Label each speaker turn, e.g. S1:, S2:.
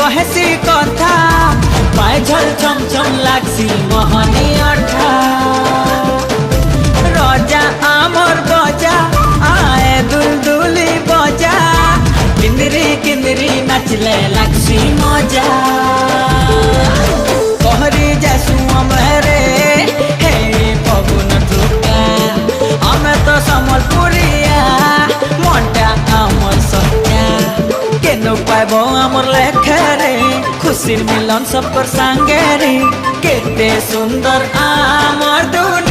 S1: कहेसी कथा पाए झल छम छम लागसी मोहनी अठा रजा आमर बजा आए दुलदुली बजा किंदरी किंदरी नाचले लागसी मजा कहरी जासु अमरे हे पवन टुका हमें तो समलपुरिया मनटा आमर सत्या केनो पाइबो आमर लेखरे खुशी मिलन सब पर संगे रे केते सुंदर आमर दुनिया।